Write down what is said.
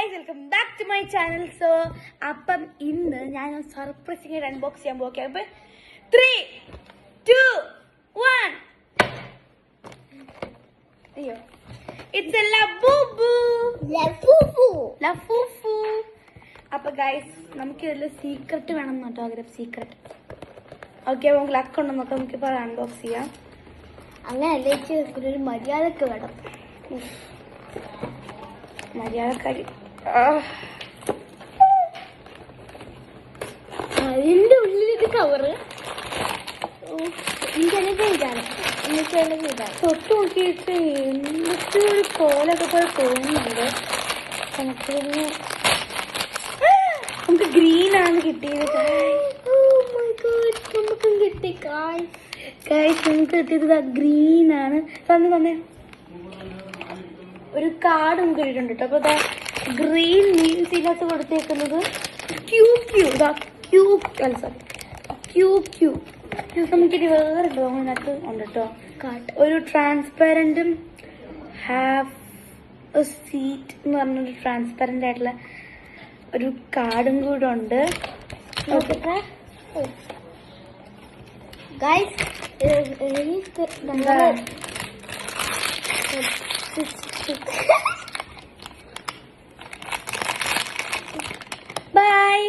Guys, welcome back to my channel. So അപ്പം ഇന്ന് ഞാൻ സർപ്രൈസിംഗ് അൺബോക്സ് ചെയ്യാൻ പോകാം. അപ്പൊ 3, 2, 1. അയ്യോ, ഇറ്റ്സ് എ ലബൂബു. അപ്പൊ ഗൈസ്, നമുക്ക് ഇതിൽ സീക്രട്ട് വേണം കേട്ടോ. ആഗ്രഹം സീക്രട്ട്. ഓക്കെ, നമുക്ക് ലക്ക് ഉണ്ടോ നോക്കാം. നമുക്ക് ഇപ്പോൾ അൺബോക്സ് ചെയ്യാം. അങ്ങനല്ലേ ഒരു മര്യാദക്ക് വേണം. മര്യാദക്കാരി. അതിന്റെ ഉള്ളിലേക്ക് കവറ് ഇതാണ്. തൊട്ട് നോക്കിയിട്ട് എന്തൊക്കെ ഒരു കോലൊക്കെ പോലെ തോന്നുന്നുണ്ട്. നമുക്ക് ഗ്രീൻ ആണ് കിട്ടിയത്. നമുക്കും കിട്ടി. നമുക്ക് കിട്ടിയത് ഗ്രീൻ ആണ്. തന്നെ ഒരു കാർഡ് നമുക്ക് കിട്ടിയിട്ടുണ്ട് കേട്ടോ. അപ്പൊ ഗ്രീൻ മീൻസ് ഇതിനകത്ത് കൊടുത്തേക്കുന്നത് നമുക്കിത് വേറെ ഇതിനകത്ത് ഉണ്ട് കേട്ടോ. ഒരു ട്രാൻസ്പാരന്റും ഹാവ് എ സീറ്റ് എന്ന് പറഞ്ഞൊരു ട്രാൻസ്പാരന്റ് ആയിട്ടുള്ള ഒരു കാർഡും കൂടെ ഉണ്ട്. Guys, by.